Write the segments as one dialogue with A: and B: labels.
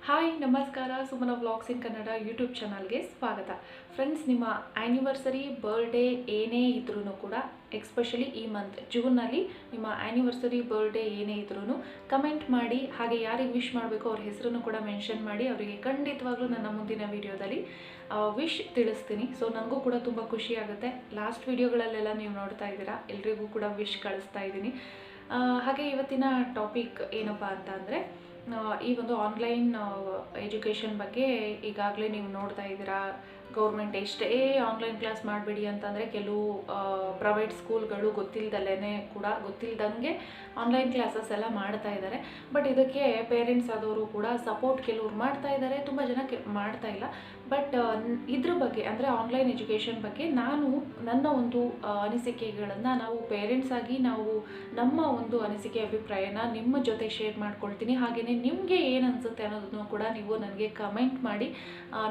A: Hi ನಮಸ್ಕಾರ Sumana vlogs ಇನ್ Kannada YouTube ಚಾನಲ್ಗೆ ಸ್ವಾಗತ. ಫ್ರೆಂಡ್ಸ್, ನಿಮ್ಮ ಆ್ಯನಿವರ್ಸರಿ ಬರ್ಡೇ ಏನೇ ಇದ್ರೂ ಕೂಡ, ಎಕ್ಸ್ಪೆಷಲಿ ಈ ಮಂತ್ ಜೂನಲ್ಲಿ ನಿಮ್ಮ ಆ್ಯನಿವರ್ಸರಿ ಬರ್ಡೇ ಏನೇ ಇದ್ರೂ ಕಮೆಂಟ್ ಮಾಡಿ. ಹಾಗೆ ಯಾರಿಗೆ ವಿಶ್ ಮಾಡಬೇಕು ಅವ್ರ ಹೆಸರನ್ನು ಕೂಡ ಮೆನ್ಷನ್ ಮಾಡಿ. ಅವರಿಗೆ ಖಂಡಿತವಾಗ್ಲೂ ನನ್ನ ಮುಂದಿನ ವಿಡಿಯೋದಲ್ಲಿ ವಿಶ್ ತಿಳಿಸ್ತೀನಿ. ಸೊ ನನಗೂ ಕೂಡ ತುಂಬ ಖುಷಿ ಆಗುತ್ತೆ. ಲಾಸ್ಟ್ ವಿಡಿಯೋಗಳಲ್ಲೆಲ್ಲ ನೀವು ನೋಡ್ತಾ ಇದ್ದೀರಾ, ಎಲ್ರಿಗೂ ಕೂಡ ವಿಶ್ ಕಳಿಸ್ತಾ ಇದ್ದೀನಿ. ಹಾಗೆ ಇವತ್ತಿನ ಟಾಪಿಕ್ ಏನಪ್ಪ ಅಂತ ಅಂದರೆ, ಈ ಒಂದು ಆನ್ಲೈನ್ ಎಜುಕೇಷನ್ ಬಗ್ಗೆ ಈಗಾಗಲೇ ನೀವು ನೋಡ್ತಾ ಇದ್ದೀರಾ. ಗೌರ್ಮೆಂಟ್ ಎಷ್ಟೇ ಆನ್ಲೈನ್ ಕ್ಲಾಸ್ ಮಾಡಬೇಡಿ ಅಂತಂದರೆ ಕೆಲವು ಪ್ರೈವೇಟ್ ಸ್ಕೂಲ್ಗಳು ಗೊತ್ತಿಲ್ದಂಗೆ ಆನ್ಲೈನ್ ಕ್ಲಾಸಸ್ ಎಲ್ಲ ಮಾಡ್ತಾ ಇದ್ದಾರೆ. ಬಟ್ ಇದಕ್ಕೆ ಪೇರೆಂಟ್ಸ್ ಆದವರು ಕೂಡ ಸಪೋರ್ಟ್ ಕೆಲವ್ರು ಮಾಡ್ತಾ ಇದ್ದಾರೆ, ತುಂಬ ಜನ ಮಾಡ್ತಾ ಇಲ್ಲ. ಬಟ್ ಇದ್ರ ಬಗ್ಗೆ ಅಂದರೆ ಆನ್ಲೈನ್ ಎಜುಕೇಷನ್ ಬಗ್ಗೆ ನಾನು ನನ್ನ ಒಂದು ಅನಿಸಿಕೆಗಳನ್ನು ನಾವು ಪೇರೆಂಟ್ಸ್ ಆಗಿ ನಾವು ನಮ್ಮ ಒಂದು ಅನಿಸಿಕೆ ಅಭಿಪ್ರಾಯನ ನಿಮ್ಮ ಜೊತೆ ಶೇರ್ ಮಾಡ್ಕೊಳ್ತೀನಿ. ಹಾಗೆಯೇ ನಿಮಗೆ ಏನು ಅನಿಸುತ್ತೆ ಅನ್ನೋದನ್ನು ಕೂಡ ನೀವು ನನಗೆ ಕಮೆಂಟ್ ಮಾಡಿ,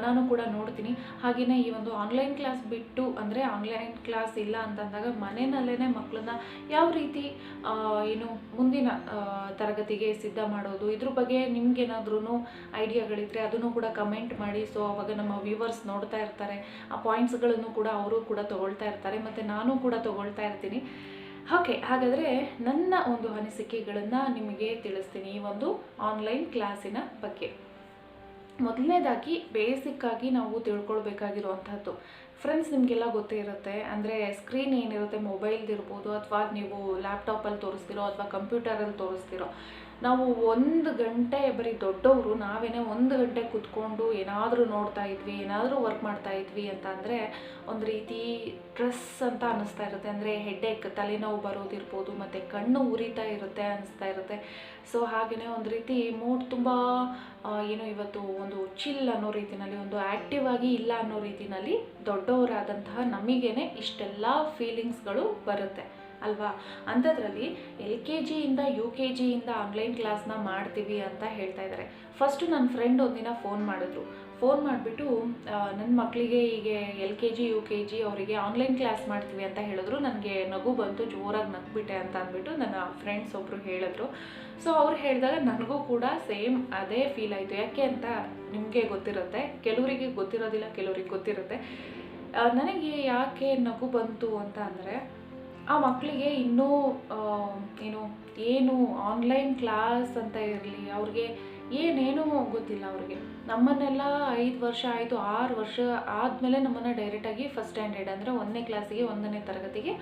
A: ನಾನು ಕೂಡ ನೋಡ್ತೀನಿ. ಹಾಗೆಯೇ ಈ ಒಂದು ಆನ್ಲೈನ್ ಕ್ಲಾಸ್ ಬಿಟ್ಟು, ಅಂದರೆ ಆನ್ಲೈನ್ ಕ್ಲಾಸ್ ಇಲ್ಲ ಅಂತಂದಾಗ ಮನೆಯಲ್ಲೇ ಮಕ್ಕಳನ್ನ ಯಾವ ರೀತಿ ಮುಂದಿನ ತರಗತಿಗೆ ಸಿದ್ಧ ಮಾಡೋದು, ಇದ್ರ ಬಗ್ಗೆ ನಿಮ್ಗೇನಾದ್ರೂ ಐಡಿಯಾಗಳಿದ್ರೆ ಅದನ್ನು ಕೂಡ ಕಮೆಂಟ್ ಮಾಡಿ. ಸೊ ಅವಾಗ ನಮ್ಮ ವ್ಯೂವರ್ಸ್ ನೋಡ್ತಾ ಇರ್ತಾರೆ, ಆ ಪಾಯಿಂಟ್ಸ್ಗಳನ್ನು ಕೂಡ ಅವರು ಕೂಡ ತಗೊಳ್ತಾ ಇರ್ತಾರೆ, ಮತ್ತು ನಾನು ಕೂಡ ತಗೊಳ್ತಾ ಇರ್ತೀನಿ. ಓಕೆ, ಹಾಗಾದರೆ ನನ್ನ ಒಂದು ಅನಿಸಿಕೆಗಳನ್ನು ನಿಮಗೆ ತಿಳಿಸ್ತೀನಿ ಈ ಒಂದು ಆನ್ಲೈನ್ ಕ್ಲಾಸಿನ ಬಗ್ಗೆ. ಮೊದಲನೇದಾಗಿ ಬೇಸಿಕ್ಕಾಗಿ ನಾವು ತಿಳ್ಕೊಳ್ಬೇಕಾಗಿರುವಂಥದ್ದು, ಫ್ರೆಂಡ್ಸ್, ನಿಮಗೆಲ್ಲ ಗೊತ್ತೇ ಇರುತ್ತೆ. ಅಂದರೆ ಸ್ಕ್ರೀನ್ ಏನಿರುತ್ತೆ ಮೊಬೈಲ್ದಿರ್ಬೋದು, ಅಥವಾ ನೀವು ಲ್ಯಾಪ್ಟಾಪಲ್ಲಿ ತೋರಿಸ್ತಿರೋ ಅಥವಾ ಕಂಪ್ಯೂಟರಲ್ಲಿ ತೋರಿಸ್ತಿರೋ, ನಾವು 1 ಗಂಟೆ ಬರೀ ದೊಡ್ಡವರು ನಾವೇನೇ 1 ಗಂಟೆ ಕೂತ್ಕೊಂಡು ಏನಾದರೂ ನೋಡ್ತಾ ಇದ್ವಿ, ಏನಾದರೂ ವರ್ಕ್ ಮಾಡ್ತಾ ಇದ್ವಿ ಅಂತ ಅಂದರೆ ಒಂದು ರೀತಿ ಸ್ಟ್ರೆಸ್ ಅಂತ ಅನ್ನಿಸ್ತಾ ಇರುತ್ತೆ. ಅಂದರೆ ಹೆಡ್ಏಕ್, ತಲೆನೋವು ಬರೋದಿರ್ಬೋದು, ಮತ್ತು ಕಣ್ಣು ಉರಿತಾ ಇರುತ್ತೆ ಅನಿಸ್ತಾ ಇರುತ್ತೆ. ಸೊ ಹಾಗೆಯೇ ಒಂದು ರೀತಿ ಮೂಡ್ ತುಂಬ ಇವತ್ತು ಒಂದು ಚಿಲ್ ಅನ್ನೋ ರೀತಿಯಲ್ಲಿ, ಒಂದು ಆ್ಯಕ್ಟಿವ್ ಆಗಿ ಇಲ್ಲ ಅನ್ನೋ ರೀತಿಯಲ್ಲಿ ದೊಡ್ಡವರಾದಂತಹ ನಮಗೇನೆ ಇಷ್ಟೆಲ್ಲ ಫೀಲಿಂಗ್ಸ್ಗಳು ಬರುತ್ತೆ ಅಲ್ವಾ. ಅಂಥದ್ರಲ್ಲಿ LKGಯಿಂದ UKGಯಿಂದ ಆನ್ಲೈನ್ ಕ್ಲಾಸ್ನ ಮಾಡ್ತೀವಿ ಅಂತ ಹೇಳ್ತಾ ಇದ್ದಾರೆ. ಫಸ್ಟು ನನ್ನ ಫ್ರೆಂಡ್ ಒಂದಿನ ಫೋನ್ ಮಾಡಿಬಿಟ್ಟು ನನ್ನ ಮಕ್ಕಳಿಗೆ ಹೀಗೆ LKG UKG ಅವರಿಗೆ ಆನ್ಲೈನ್ ಕ್ಲಾಸ್ ಮಾಡ್ತೀವಿ ಅಂತ ಹೇಳಿದ್ರು. ನನಗೆ ನಗು ಬಂತು, ಜೋರಾಗಿ ನಗ್ಬಿಟ್ಟೆ ಅಂತ ಅಂದ್ಬಿಟ್ಟು ನನ್ನ ಫ್ರೆಂಡ್ಸ್ ಒಬ್ಬರು ಹೇಳಿದ್ರು. ಸೊ ಅವ್ರು ಹೇಳಿದಾಗ ನನಗೂ ಕೂಡ ಸೇಮ್ ಅದೇ ಫೀಲ್ ಆಯಿತು. ಯಾಕೆ ಅಂತ ನಿಮಗೆ ಗೊತ್ತಿರುತ್ತೆ, ಕೆಲವರಿಗೆ ಗೊತ್ತಿರೋದಿಲ್ಲ, ಕೆಲವ್ರಿಗೆ ಗೊತ್ತಿರುತ್ತೆ. ನನಗೆ ಯಾಕೆ ನಗು ಬಂತು ಅಂತ ಅಂದರೆ, ಆ ಮಕ್ಕಳಿಗೆ ಇನ್ನೂ ಏನು ಆನ್ಲೈನ್ ಕ್ಲಾಸ್ ಅಂತ ಇರಲಿ, ಅವ್ರಿಗೆ ಏನೇನೂ ಗೊತ್ತಿಲ್ಲ. ಅವ್ರಿಗೆ ನಮ್ಮನ್ನೆಲ್ಲ 5 ವರ್ಷ ಆಯಿತು, 6 ವರ್ಷ ಆದಮೇಲೆ ನಮ್ಮನ್ನು ಡೈರೆಕ್ಟಾಗಿ ಫಸ್ಟ್ ಸ್ಟ್ಯಾಂಡರ್ಡ್ ಅಂದರೆ 1ನೇ ಕ್ಲಾಸಿಗೆ 1ನೇ ತರಗತಿಗೆ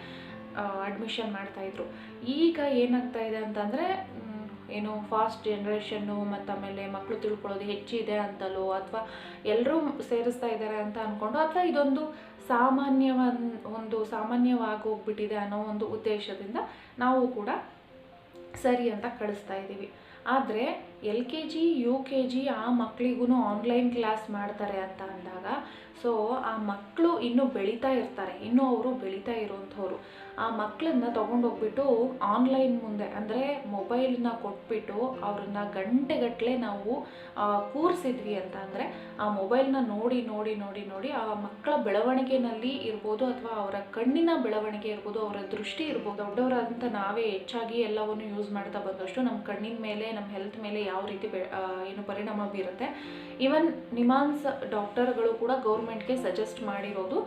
A: ಅಡ್ಮಿಷನ್ ಮಾಡ್ತಾಯಿದ್ರು. ಈಗ ಏನಾಗ್ತಾ ಇದೆ ಅಂತಂದರೆ, ಫಾಸ್ಟ್ ಜನ್ರೇಷನ್ನು, ಮತ್ತು ಆಮೇಲೆ ಮಕ್ಕಳು ತಿಳ್ಕೊಳ್ಳೋದು ಹೆಚ್ಚಿದೆ ಅಂತಲೋ, ಅಥವಾ ಎಲ್ಲರೂ ಸೇರಿಸ್ತಾ ಇದ್ದಾರೆ ಅಂತ ಅಂದ್ಕೊಂಡು, ಅಥವಾ ಇದೊಂದು ಸಾಮಾನ್ಯವಾಗಿ ಹೋಗ್ಬಿಟ್ಟಿದೆ ಅನ್ನೋ ಒಂದು ಉದ್ದೇಶದಿಂದ ನಾವು ಕೂಡ ಸರಿ ಅಂತ ಕಳಿಸ್ತಾ ಇದ್ದೀವಿ. ಆದರೆ LKG UKG ಆ ಮಕ್ಕಳಿಗೂ ಆನ್ಲೈನ್ ಕ್ಲಾಸ್ ಮಾಡ್ತಾರೆ ಅಂತ ಅಂದಾಗ, ಸೊ ಆ ಮಕ್ಕಳು ಇನ್ನೂ ಬೆಳೀತಾ ಇರ್ತಾರೆ, ಇನ್ನೂ ಅವರು ಬೆಳೀತಾ ಇರೋವಂಥವ್ರು. ಆ ಮಕ್ಕಳನ್ನ ತೊಗೊಂಡೋಗ್ಬಿಟ್ಟು ಆನ್ಲೈನ್ ಮುಂದೆ, ಅಂದರೆ ಮೊಬೈಲನ್ನ ಕೊಟ್ಬಿಟ್ಟು ಅವ್ರನ್ನ ಗಂಟೆಗಟ್ಟಲೆ ನಾವು ಕೂರಿಸಿದ್ವಿ ಅಂತ ಅಂದರೆ, ಆ ಮೊಬೈಲ್ನ ನೋಡಿ ನೋಡಿ ನೋಡಿ ನೋಡಿ ಆ ಮಕ್ಕಳ ಬೆಳವಣಿಗೆನಲ್ಲಿ ಇರ್ಬೋದು, ಅಥವಾ ಅವರ ಕಣ್ಣಿನ ಬೆಳವಣಿಗೆ ಇರ್ಬೋದು, ಅವರ ದೃಷ್ಟಿ ಇರ್ಬೋದು. ದೊಡ್ಡವರಾದಂಥ ನಾವೇ ಹೆಚ್ಚಾಗಿ ಎಲ್ಲವನ್ನು ಯೂಸ್ ಮಾಡ್ತಾ ಬಂದಷ್ಟು ನಮ್ಮ ಕಣ್ಣಿನ ಮೇಲೆ, ನಮ್ಮ ಹೆಲ್ತ್ ಮೇಲೆ ಯಾವ ರೀತಿ ಪರಿಣಾಮ ಬೀರುತ್ತೆ. ಈವನ್ ನಿಮಾನ್ಸ್ ಡಾಕ್ಟರ್ಗಳು ಕೂಡ ಗೌರ್ಮೆಂಟ್ಗೆ ಸಜೆಸ್ಟ್ ಮಾಡಿರೋದು,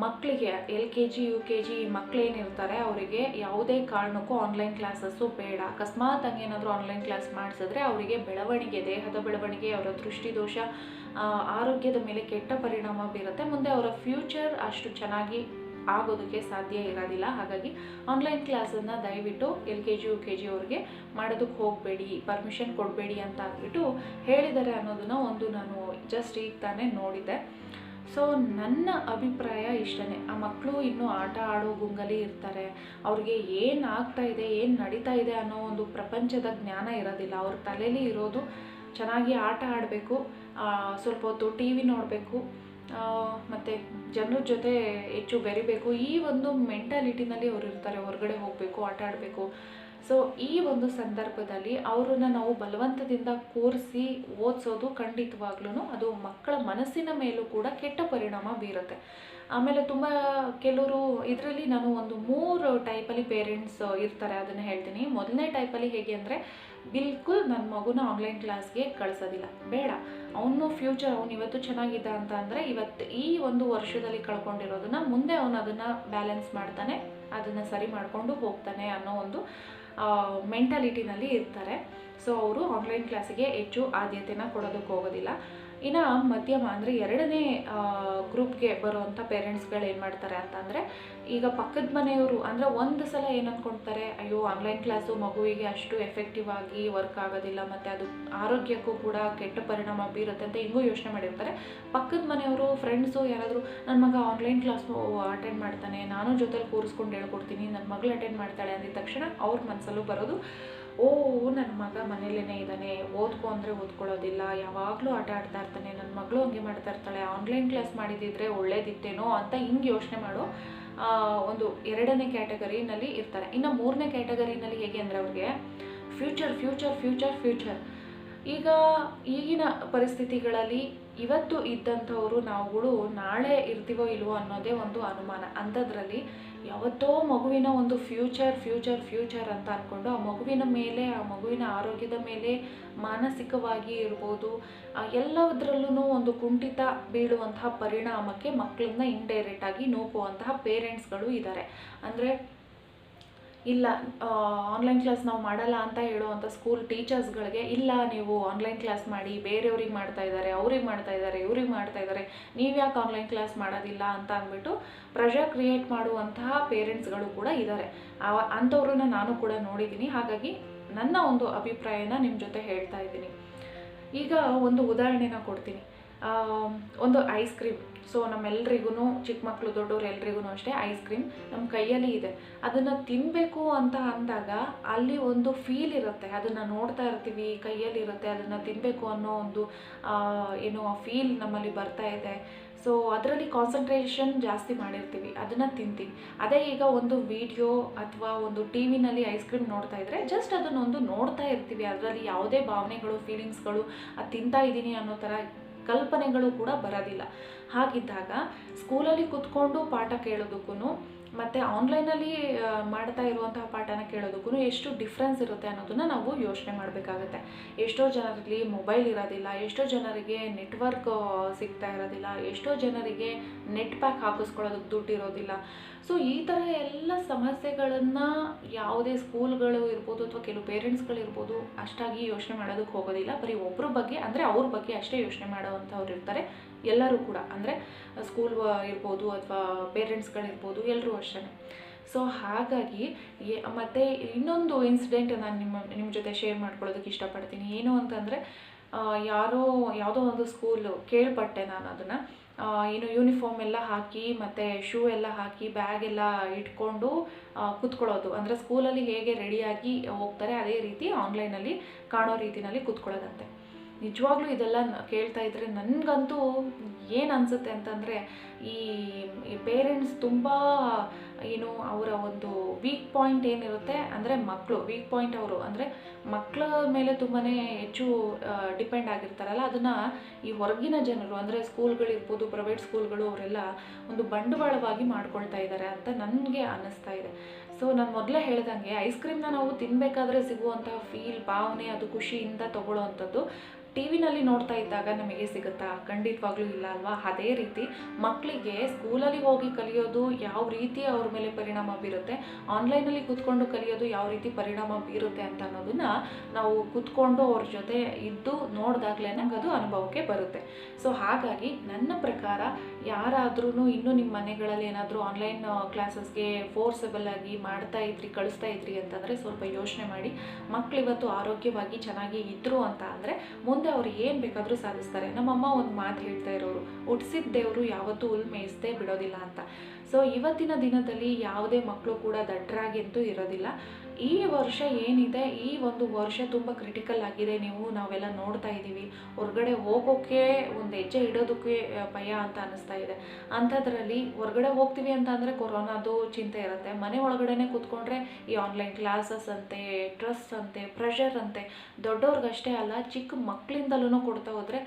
A: ಮಕ್ಕಳಿಗೆ LKG UKG ಮಕ್ಕಳೇನಿರ್ತಾರೆ ಅವರಿಗೆ ಯಾವುದೇ ಕಾರಣಕ್ಕೂ ಆನ್ಲೈನ್ ಕ್ಲಾಸಸ್ಸು ಬೇಡ. ಅಕಸ್ಮಾತ್ ಹಂಗೇನಾದರೂ ಆನ್ಲೈನ್ ಕ್ಲಾಸ್ ಮಾಡಿಸಿದ್ರೆ ಅವರಿಗೆ ಬೆಳವಣಿಗೆ, ದೇಹದ ಬೆಳವಣಿಗೆ, ಅವರ ದೃಷ್ಟಿದೋಷ, ಆರೋಗ್ಯದ ಮೇಲೆ ಕೆಟ್ಟ ಪರಿಣಾಮ ಬೀರುತ್ತೆ. ಮುಂದೆ ಅವರ ಫ್ಯೂಚರ್ ಅಷ್ಟು ಚೆನ್ನಾಗಿ ಆಗೋದಕ್ಕೆ ಸಾಧ್ಯ ಇರೋದಿಲ್ಲ. ಹಾಗಾಗಿ ಆನ್ಲೈನ್ ಕ್ಲಾಸನ್ನು ದಯವಿಟ್ಟು LKG UKG ಅವ್ರಿಗೆ ಮಾಡೋದಕ್ಕೆ ಹೋಗಬೇಡಿ, ಪರ್ಮಿಷನ್ ಕೊಡಬೇಡಿ ಅಂತ ಅಂದ್ಬಿಟ್ಟು ಹೇಳಿದ್ದಾರೆ ಅನ್ನೋದನ್ನು ನಾನು ಜಸ್ಟ್ ಈಗ ತಾನೇ ನೋಡಿದ್ದೆ. ಸೊ ನನ್ನ ಅಭಿಪ್ರಾಯ ಇಷ್ಟೇ. ಆ ಮಕ್ಕಳು ಇನ್ನೂ ಆಟ ಆಡೋ ಗುಂಗಲ್ಲಿ ಇರ್ತಾರೆ. ಅವ್ರಿಗೆ ಏನು ಆಗ್ತಾ ಇದೆ, ಏನು ನಡೀತಾ ಇದೆ ಅನ್ನೋ ಒಂದು ಪ್ರಪಂಚದ ಜ್ಞಾನ ಇರೋದಿಲ್ಲ. ಅವ್ರ ತಲೆಯಲ್ಲಿ ಇರೋದು ಚೆನ್ನಾಗಿ ಆಟ ಆಡಬೇಕು, ಸ್ವಲ್ಪ ಹೊತ್ತು TV ನೋಡಬೇಕು, ಮತ್ತು ಜನರ ಜೊತೆ ಹೆಚ್ಚು ಬೆರಿಬೇಕು, ಈ ಒಂದು ಮೆಂಟಾಲಿಟಿನಲ್ಲಿ ಅವರು ಇರ್ತಾರೆ. ಹೊರಗಡೆ ಹೋಗಬೇಕು, ಆಟ ಆಡಬೇಕು. ಸೊ ಈ ಒಂದು ಸಂದರ್ಭದಲ್ಲಿ ಅವರನ್ನು ನಾವು ಬಲವಂತದಿಂದ ಕೂರಿಸಿ ಓದಿಸೋದು ಖಂಡಿತವಾಗ್ಲೂ ಅದು ಮಕ್ಕಳ ಮನಸ್ಸಿನ ಮೇಲೂ ಕೂಡ ಕೆಟ್ಟ ಪರಿಣಾಮ ಬೀರುತ್ತೆ. ಆಮೇಲೆ ತುಂಬ ಕೆಲವರು ಇದರಲ್ಲಿ ನಾನು ಒಂದು 3 ಟೈಪಲ್ಲಿ ಪೇರೆಂಟ್ಸ್ ಇರ್ತಾರೆ, ಅದನ್ನು ಹೇಳ್ತೀನಿ. ಮೊದಲನೇ ಟೈಪಲ್ಲಿ ಹೇಗೆ ಅಂದರೆ, ಬಿಲ್ಕುಲ್ ನನ್ನ ಮಗುನ ಆನ್ಲೈನ್ ಕ್ಲಾಸ್ಗೆ ಕಳಿಸೋದಿಲ್ಲ, ಬೇಡ, ಅವನು ಫ್ಯೂಚರ್, ಅವನು ಇವತ್ತು ಚೆನ್ನಾಗಿದ್ದ ಅಂತ ಅಂದರೆ ಇವತ್ತು ಈ ಒಂದು ವರ್ಷದಲ್ಲಿ ಕಳ್ಕೊಂಡಿರೋದನ್ನ ಮುಂದೆ ಅವನು ಅದನ್ನು ಬ್ಯಾಲೆನ್ಸ್ ಮಾಡ್ತಾನೆ, ಅದನ್ನು ಸರಿ ಮಾಡಿಕೊಂಡು ಹೋಗ್ತಾನೆ ಅನ್ನೋ ಒಂದು ಮೆಂಟಾಲಿಟಿನಲ್ಲಿ ಇರ್ತಾರೆ. ಸೊ ಅವರು ಆನ್ಲೈನ್ ಕ್ಲಾಸಿಗೆ ಹೆಚ್ಚು ಆದ್ಯತೆನ ಕೊಡೋದಕ್ಕೆ ಹೋಗೋದಿಲ್ಲ. ಇನ್ನು ಮಧ್ಯಮ ಅಂದರೆ ಎರಡನೇ ಗ್ರೂಪ್ಗೆ ಬರುವಂಥ ಪೇರೆಂಟ್ಸ್ಗಳು ಏನು ಮಾಡ್ತಾರೆ ಅಂತಂದರೆ, ಈಗ ಪಕ್ಕದ ಮನೆಯವರು ಅಂದರೆ ಒಂದು ಸಲ ಏನು ಅಂದ್ಕೊಳ್ತಾರೆ, ಅಯ್ಯೋ ಆನ್ಲೈನ್ ಕ್ಲಾಸು ಮಗುವಿಗೆ ಅಷ್ಟು ಎಫೆಕ್ಟಿವ್ ಆಗಿ ವರ್ಕ್ ಆಗೋದಿಲ್ಲ ಮತ್ತು ಅದು ಆರೋಗ್ಯಕ್ಕೂ ಕೂಡ ಕೆಟ್ಟ ಪರಿಣಾಮ ಬೀರುತ್ತೆ ಅಂತ ಹಿಂಗೂ ಯೋಚನೆ ಮಾಡಿರ್ತಾರೆ. ಪಕ್ಕದ ಮನೆಯವರು, ಫ್ರೆಂಡ್ಸು ಯಾರಾದರೂ ನನ್ನ ಮಗ ಆನ್ಲೈನ್ ಕ್ಲಾಸು ಅಟೆಂಡ್ ಮಾಡ್ತಾನೆ, ನಾನು ಜೊತೆಲಿ ಕೂರಿಸ್ಕೊಂಡು ಹೇಳ್ಕೊಡ್ತೀನಿ, ನನ್ನ ಮಗಳು ಅಟೆಂಡ್ ಮಾಡ್ತಾಳೆ ಅಂದಿದ ತಕ್ಷಣ ಅವ್ರ ಮನಸ್ಸಲ್ಲೂ ಬರೋದು, ಓ ನನ್ನ ಮಗ ಮನೇಲೇ ಇದ್ದಾನೆ, ಓದ್ಕೊ ಅಂದರೆ ಓದ್ಕೊಳ್ಳೋದಿಲ್ಲ, ಯಾವಾಗಲೂ ಆಟ ಆಡ್ತಾ ಇರ್ತಾನೆ, ನನ್ನ ಮಗಳು ಹಂಗೆ ಮಾಡ್ತಾ ಇರ್ತಾಳೆ, ಆನ್ಲೈನ್ ಕ್ಲಾಸ್ ಮಾಡಿದ್ದಿದ್ರೆ ಒಳ್ಳೇದಿತ್ತೇನೋ ಅಂತ ಹಿಂಗೆ ಯೋಚನೆ ಮಾಡೋ ಒಂದು ಎರಡನೇ ಕ್ಯಾಟಗರಿನಲ್ಲಿ ಇರ್ತಾರೆ. ಇನ್ನು ಮೂರನೇ ಕ್ಯಾಟಗರಿನಲ್ಲಿ ಹೇಗೆ ಅಂದರೆ, ಅವ್ರಿಗೆ ಫ್ಯೂಚರ್ ಫ್ಯೂಚರ್ ಫ್ಯೂಚರ್ ಫ್ಯೂಚರ್. ಈಗ ಈಗಿನ ಪರಿಸ್ಥಿತಿಗಳಲ್ಲಿ ಇವತ್ತು ಇದ್ದಂಥವರು ನಾವುಗಳು ನಾಳೆ ಇರ್ತೀವೋ ಇಲ್ವೋ ಅನ್ನೋದೇ ಒಂದು ಅನುಮಾನ. ಅಂಥದ್ರಲ್ಲಿ ಯಾವತ್ತೋ ಮಗುವಿನ ಒಂದು ಫ್ಯೂಚರ್ ಫ್ಯೂಚರ್ ಫ್ಯೂಚರ್ ಅಂತ ಅಂದ್ಕೊಂಡು ಆ ಮಗುವಿನ ಮೇಲೆ, ಆ ಮಗುವಿನ ಆರೋಗ್ಯದ ಮೇಲೆ ಮಾನಸಿಕವಾಗಿ ಇರ್ಬೋದು, ಎಲ್ಲದರಲ್ಲೂ ಒಂದು ಕುಂಠಿತ ಬೀಳುವಂತಹ ಪರಿಣಾಮಕ್ಕೆ ಮಕ್ಕಳನ್ನ ಇಂಡೈರೆಕ್ಟಾಗಿ ನೂಕುವಂತಹ ಪೇರೆಂಟ್ಸ್ಗಳು ಇದ್ದಾರೆ. ಅಂದರೆ ಇಲ್ಲ, ಆನ್ಲೈನ್ ಕ್ಲಾಸ್ ನಾವು ಮಾಡಲ್ಲ ಅಂತ ಹೇಳುವಂಥ ಸ್ಕೂಲ್ ಟೀಚರ್ಸ್ಗಳಿಗೆ, ಇಲ್ಲ ನೀವು ಆನ್ಲೈನ್ ಕ್ಲಾಸ್ ಮಾಡಿ, ಬೇರೆಯವ್ರಿಗೆ ಮಾಡ್ತಾ ಇದ್ದಾರೆ, ಅವ್ರಿಗೆ ಮಾಡ್ತಾ ಇದ್ದಾರೆ, ಇವ್ರಿಗೆ ಮಾಡ್ತಾ ಇದ್ದಾರೆ, ನೀವು ಯಾಕೆ ಆನ್ಲೈನ್ ಕ್ಲಾಸ್ ಮಾಡೋದಿಲ್ಲ ಅಂತ ಅಂದ್ಬಿಟ್ಟು ಪ್ರೆಷರ್ ಕ್ರಿಯೇಟ್ ಮಾಡುವಂತಹ ಪೇರೆಂಟ್ಸ್ಗಳು ಕೂಡ ಇದ್ದಾರೆ. ಅಂಥವ್ರನ್ನ ನಾನು ಕೂಡ ನೋಡಿದ್ದೀನಿ. ಹಾಗಾಗಿ ನನ್ನ ಒಂದು ಅಭಿಪ್ರಾಯನ ನಿಮ್ಮ ಜೊತೆ ಹೇಳ್ತಾ ಇದ್ದೀನಿ. ಈಗ ಒಂದು ಉದಾಹರಣೆನ ಕೊಡ್ತೀನಿ. ಒಂದು ಐಸ್ ಕ್ರೀಮ್. ಸೊ ನಮ್ಮೆಲ್ರಿಗೂ, ಚಿಕ್ಕ ಮಕ್ಕಳು ದೊಡ್ಡವರು ಎಲ್ರಿಗೂ ಅಷ್ಟೇ, ಐಸ್ ಕ್ರೀಮ್ ನಮ್ಮ ಕೈಯಲ್ಲಿ ಇದೆ. ಅದನ್ನು ತಿನ್ನಬೇಕು ಅಂತ ಅಂದಾಗ ಅಲ್ಲಿ ಒಂದು ಫೀಲ್ ಇರುತ್ತೆ, ಅದನ್ನು ನೋಡ್ತಾ ಇರ್ತೀವಿ, ಕೈಯಲ್ಲಿ ಇರುತ್ತೆ, ಅದನ್ನು ತಿನ್ನಬೇಕು ಅನ್ನೋ ಒಂದು ಏನೋ ಫೀಲ್ ನಮ್ಮಲ್ಲಿ ಬರ್ತಾ ಇದೆ. ಸೊ ಅದರಲ್ಲಿ ಕಾನ್ಸಂಟ್ರೇಷನ್ ಜಾಸ್ತಿ ಮಾಡಿರ್ತೀವಿ, ಅದನ್ನು ತಿಂತೀವಿ. ಅದೇ ಈಗ ಒಂದು ವಿಡಿಯೋ ಅಥವಾ ಒಂದು ಟಿ ವಿನಲ್ಲಿ ಐಸ್ ಕ್ರೀಮ್ ನೋಡ್ತಾ ಇದ್ದರೆ ಜಸ್ಟ್ ಅದನ್ನೊಂದು ನೋಡ್ತಾ ಇರ್ತೀವಿ, ಅದರಲ್ಲಿ ಯಾವುದೇ ಭಾವನೆಗಳು, ಫೀಲಿಂಗ್ಸ್ಗಳು, ಅದು ತಿಂತಾ ಇದ್ದೀನಿ ಅನ್ನೋ ಥರ ಕಲ್ಪನೆಗಳು ಕೂಡ ಬರೋದಿಲ್ಲ. ಹಾಗಿದ್ದಾಗ ಸ್ಕೂಲಲ್ಲಿ ಕೂತ್ಕೊಂಡು ಪಾಠ ಕೇಳೋದಕ್ಕೂ ಮತ್ತು ಆನ್ಲೈನಲ್ಲಿ ಮಾಡ್ತಾ ಇರುವಂತಹ ಪಾಠನ ಕೇಳೋದಕ್ಕೂ ಎಷ್ಟು ಡಿಫ್ರೆನ್ಸ್ ಇರುತ್ತೆ ಅನ್ನೋದನ್ನು ನಾವು ಯೋಚನೆ ಮಾಡಬೇಕಾಗತ್ತೆ. ಎಷ್ಟೋ ಜನರಲ್ಲಿ ಮೊಬೈಲ್ ಇರೋದಿಲ್ಲ, ಎಷ್ಟೋ ಜನರಿಗೆ ನೆಟ್ವರ್ಕ್ ಸಿಗ್ತಾ ಇರೋದಿಲ್ಲ, ಎಷ್ಟೋ ಜನರಿಗೆ ನೆಟ್ ಪ್ಯಾಕ್ ಹಾಕಿಸ್ಕೊಳ್ಳೋದಕ್ಕೆ ದುಡ್ಡು ಇರೋದಿಲ್ಲ. ಸೊ ಈ ಥರ ಎಲ್ಲ ಸಮಸ್ಯೆಗಳನ್ನು ಯಾವುದೇ ಸ್ಕೂಲ್ಗಳು ಇರ್ಬೋದು ಅಥವಾ ಕೆಲವು ಪೇರೆಂಟ್ಸ್ಗಳಿರ್ಬೋದು ಅಷ್ಟಾಗಿ ಯೋಚನೆ ಮಾಡೋದಕ್ಕೆ ಹೋಗೋದಿಲ್ಲ. ಬರೀ ಒಬ್ಬರ ಬಗ್ಗೆ ಅಂದರೆ ಅವ್ರ ಬಗ್ಗೆ ಅಷ್ಟೇ ಯೋಚನೆ ಮಾಡೋವಂಥವ್ರು ಇರ್ತಾರೆ, ಎಲ್ಲರೂ ಕೂಡ. ಅಂದರೆ ಸ್ಕೂಲ್ ಇರ್ಬೋದು ಅಥವಾ ಪೇರೆಂಟ್ಸ್ಗಳಿರ್ಬೋದು, ಎಲ್ಲರೂ ಅಷ್ಟೇ. ಸೊ ಹಾಗಾಗಿ ಮತ್ತು ಇನ್ನೊಂದು ಇನ್ಸಿಡೆಂಟ್ ನಾನು ನಿಮ್ಮ ಜೊತೆ ಶೇರ್ ಮಾಡ್ಕೊಳ್ಳೋದಕ್ಕೆ ಇಷ್ಟಪಡ್ತೀನಿ. ಏನು ಅಂತಂದರೆ, ಯಾವುದೋ ಒಂದು ಸ್ಕೂಲು ಕೇಳ್ಪಟ್ಟೆ ನಾನು ಅದನ್ನು. ಏನು ಯೂನಿಫಾರ್ಮ್ ಎಲ್ಲ ಹಾಕಿ ಮತ್ತು ಶೂ ಎಲ್ಲ ಹಾಕಿ ಬ್ಯಾಗ್ ಎಲ್ಲ ಇಟ್ಕೊಂಡು ಕೂತ್ಕೊಳ್ಳೋದು. ಅಂದರೆ ಸ್ಕೂಲಲ್ಲಿ ಹೇಗೆ ರೆಡಿಯಾಗಿ ಹೋಗ್ತಾರೆ ಅದೇ ರೀತಿ ಆನ್ಲೈನಲ್ಲಿ ಕಾಣೋ ರೀತಿಯಲ್ಲಿ ಕೂತ್ಕೊಳ್ಳೋದಂತೆ. ನಿಜವಾಗ್ಲೂ ಇದೆಲ್ಲ ಕೇಳ್ತಾ ಇದ್ದರೆ ನನಗಂತೂ ಏನು ಅನಿಸುತ್ತೆ ಅಂತಂದರೆ, ಈ ಪೇರೆಂಟ್ಸ್ ತುಂಬ ಏನು ಅವರ ಒಂದು ವೀಕ್ ಪಾಯಿಂಟ್ ಏನಿರುತ್ತೆ ಅಂದರೆ ಮಕ್ಕಳು ವೀಕ್ ಪಾಯಿಂಟ್, ಅವರು ಅಂದರೆ ಮಕ್ಕಳ ಮೇಲೆ ತುಂಬಾ ಹೆಚ್ಚು ಡಿಪೆಂಡ್ ಆಗಿರ್ತಾರಲ್ಲ, ಅದನ್ನು ಈ ಹೊರಗಿನ ಜನರು ಅಂದರೆ ಸ್ಕೂಲ್ಗಳಿರ್ಬೋದು, ಪ್ರೈವೇಟ್ ಸ್ಕೂಲ್ಗಳು, ಅವರೆಲ್ಲ ಒಂದು ಬಂಡವಾಳವಾಗಿ ಮಾಡ್ಕೊಳ್ತಾ ಇದ್ದಾರೆ ಅಂತ ನನಗೆ ಅನ್ನಿಸ್ತಾ ಇದೆ. ಸೊ ನಾನು ಮೊದಲೇ ಹೇಳ್ದಂಗೆ ಐಸ್ ಕ್ರೀಮ್ನ ನಾವು ತಿನ್ನಬೇಕಾದ್ರೆ ಸಿಗುವಂಥ ಫೀಲ್, ಭಾವನೆ, ಅದು ಖುಷಿಯಿಂದ ತೊಗೊಳ್ಳೋ ಅಂಥದ್ದು ಟಿ ವಿನಲ್ಲಿ ನೋಡ್ತಾ ಇದ್ದಾಗ ನಮಗೆ ಸಿಗುತ್ತಾ? ಖಂಡಿತವಾಗ್ಲೂ ಇಲ್ಲ ಅಲ್ವಾ? ಅದೇ ರೀತಿ ಮಕ್ಕಳಿಗೆ ಸ್ಕೂಲಲ್ಲಿ ಹೋಗಿ ಕಲಿಯೋದು ಯಾವ ರೀತಿ ಅವ್ರ ಮೇಲೆ ಪರಿಣಾಮ ಬೀರುತ್ತೆ, ಆನ್ಲೈನಲ್ಲಿ ಕೂತ್ಕೊಂಡು ಕಲಿಯೋದು ಯಾವ ರೀತಿ ಪರಿಣಾಮ ಬೀರುತ್ತೆ ಅಂತ ಅನ್ನೋದನ್ನು ನಾವು ಕೂತ್ಕೊಂಡು ಅವ್ರ ಜೊತೆ ಇದ್ದು ನೋಡಿದಾಗಲೇ ನಂಗೆ ಅದು ಅನುಭವಕ್ಕೆ ಬರುತ್ತೆ. ಸೊ ಹಾಗಾಗಿ ನನ್ನ ಪ್ರಕಾರ ಯಾರಾದ್ರೂ ಇನ್ನೂ ನಿಮ್ಮ ಮನೆಗಳಲ್ಲಿ ಏನಾದರೂ ಆನ್ಲೈನ್ ಕ್ಲಾಸಸ್ಗೆ ಫೋರ್ಸಬಲ್ ಆಗಿ ಕಳಿಸ್ತಾ ಇದ್ರಿ ಅಂತಂದರೆ ಸ್ವಲ್ಪ ಯೋಚನೆ ಮಾಡಿ. ಮಕ್ಕಳು ಇವತ್ತು ಆರೋಗ್ಯವಾಗಿ ಚೆನ್ನಾಗಿ ಇದ್ದರು ಅಂತ ಅಂದರೆ ಮುಂದೆ ಅವ್ರು ಏನು ಬೇಕಾದರೂ ಸಾಧಿಸ್ತಾರೆ. ನಮ್ಮಮ್ಮ ಒಂದು ಮಾತು ಹೇಳ್ತಾ ಇರೋರು, ಹುಟ್ಟಿಸಿದ ದೇವರು ಯಾವತ್ತೂ ಹುಲ್ ಮೇಯಿಸದೆ ಬಿಡೋದಿಲ್ಲ ಅಂತ. ಸೊ ಇವತ್ತಿನ ದಿನದಲ್ಲಿ ಯಾವುದೇ ಮಕ್ಕಳು ಕೂಡ ದಡ್ಡರಾಗಿ ಅಂತೂ ಇರೋದಿಲ್ಲ. ಈ ವರ್ಷ ಏನಿದೆ, ಈ ಒಂದು ವರ್ಷ ತುಂಬ ಕ್ರಿಟಿಕಲ್ ಆಗಿದೆ. ನಾವೆಲ್ಲ ನೋಡ್ತಾ ಇದ್ದೀವಿ, ಹೊರಗಡೆ ಹೋಗೋಕ್ಕೆ ಒಂದು ಹೆಜ್ಜೆ ಇಡೋದಕ್ಕೆ ಭಯ ಅಂತ ಅನ್ನಿಸ್ತಾ ಇದೆ. ಅಂಥದ್ರಲ್ಲಿ ಹೊರಗಡೆ ಹೋಗ್ತೀವಿ ಅಂತ ಅಂದರೆ ಕೊರೋನಾದು ಚಿಂತೆ ಇರುತ್ತೆ, ಮನೆ ಒಳಗಡೆ ಕೂತ್ಕೊಂಡ್ರೆ ಈ ಆನ್ಲೈನ್ ಕ್ಲಾಸಸ್ ಅಂತೆ, ಸ್ಟ್ರೆಸ್ ಅಂತೆ, ಪ್ರೆಷರ್ ಅಂತೆ, ದೊಡ್ಡವ್ರಿಗಷ್ಟೇ ಅಲ್ಲ ಚಿಕ್ಕ ಮಕ್ಕಳಿಂದಲೂ ಕೊಡ್ತಾ ಹೋದರೆ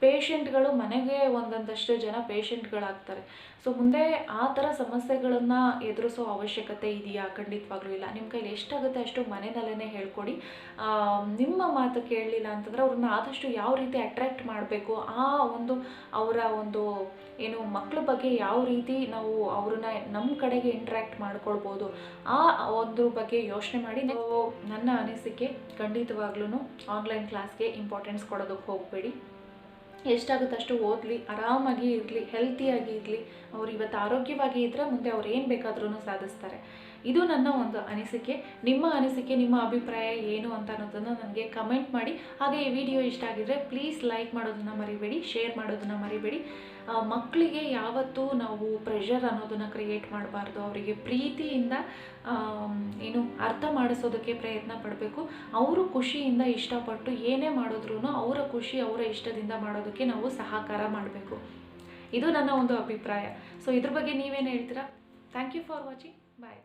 A: ಪೇಷಂಟ್ಗಳು ಮನೆಗೆ ಒಂದೊಂದಷ್ಟು ಜನ ಪೇಷಂಟ್ಗಳಾಗ್ತಾರೆ. ಸೊ ಮುಂದೆ ಆ ಥರ ಸಮಸ್ಯೆಗಳನ್ನು ಎದುರಿಸೋ ಅವಶ್ಯಕತೆ ಇದೆಯಾ? ಖಂಡಿತವಾಗ್ಲೂ ಇಲ್ಲ. ನಿಮ್ಮ ಕೈಲಿ ಎಷ್ಟಾಗುತ್ತೆ ಅಷ್ಟು ಮನೆಯಲ್ಲೇ ಹೇಳ್ಕೊಡಿ. ನಿಮ್ಮ ಮಾತು ಕೇಳಲಿಲ್ಲ ಅಂತಂದರೆ ಅವ್ರನ್ನ ಆದಷ್ಟು ಯಾವ ರೀತಿ ಅಟ್ರ್ಯಾಕ್ಟ್ ಮಾಡಬೇಕು, ಆ ಒಂದು ಅವರ ಒಂದು ಏನು ಮಕ್ಕಳ ಬಗ್ಗೆ ಯಾವ ರೀತಿ ನಾವು ಅವ್ರನ್ನ ನಮ್ಮ ಕಡೆಗೆ ಇಂಟ್ರ್ಯಾಕ್ಟ್ ಮಾಡ್ಕೊಳ್ಬೋದು, ಆ ಒಂದು ಬಗ್ಗೆ ಯೋಚನೆ ಮಾಡಿ. ನನ್ನ ಅನಿಸಿಕೆ ಖಂಡಿತವಾಗ್ಲೂ ಆನ್ಲೈನ್ ಕ್ಲಾಸ್ಗೆ ಇಂಪಾರ್ಟೆನ್ಸ್ ಕೊಡೋದಕ್ಕೆ ಹೋಗಬೇಡಿ. ಎಷ್ಟಾಗುತ್ತೆ ಅಷ್ಟು ಓದಲಿ, ಆರಾಮಾಗಿ ಇರಲಿ, ಹೆಲ್ತಿಯಾಗಿ ಇರಲಿ. ಅವ್ರು ಇವತ್ತು ಆರೋಗ್ಯವಾಗಿ ಇದ್ದರೆ ಮುಂದೆ ಅವ್ರು ಏನು ಬೇಕಾದ್ರೂ ಸಾಧಿಸ್ತಾರೆ. ಇದು ನನ್ನ ಒಂದು ಅನಿಸಿಕೆ. ನಿಮ್ಮ ಅನಿಸಿಕೆ, ನಿಮ್ಮ ಅಭಿಪ್ರಾಯ ಏನು ಅಂತ ಅನ್ನೋದನ್ನು ನನಗೆ ಕಮೆಂಟ್ ಮಾಡಿ. ಹಾಗೆ ಈ ವಿಡಿಯೋ ಇಷ್ಟ ಆಗಿದ್ರೆ ಪ್ಲೀಸ್ ಲೈಕ್ ಮಾಡೋದನ್ನು ಮರಿಬೇಡಿ, ಶೇರ್ ಮಾಡೋದನ್ನು ಮರಿಬೇಡಿ. ಮಕ್ಕಳಿಗೆ ಯಾವತ್ತೂ ನಾವು ಪ್ರೆಷರ್ ಅನ್ನೋದನ್ನು ಕ್ರಿಯೇಟ್ ಮಾಡಬಾರ್ದು. ಅವರಿಗೆ ಪ್ರೀತಿಯಿಂದ ಏನು ಅರ್ಥ ಮಾಡಿಸೋದಕ್ಕೆ ಪ್ರಯತ್ನ ಪಡಬೇಕು. ಅವರು ಖುಷಿಯಿಂದ ಇಷ್ಟಪಟ್ಟು ಏನೇ ಮಾಡಿದ್ರೂ ಅವರ ಖುಷಿ, ಅವರ ಇಷ್ಟದಿಂದ ಮಾಡೋದಕ್ಕೆ ನಾವು ಸಹಕಾರ ಮಾಡಬೇಕು. ಇದು ನನ್ನ ಒಂದು ಅಭಿಪ್ರಾಯ. ಸೊ ಇದ್ರ ಬಗ್ಗೆ ನೀವೇನು ಹೇಳ್ತೀರಾ? Thank you for watching. Bye.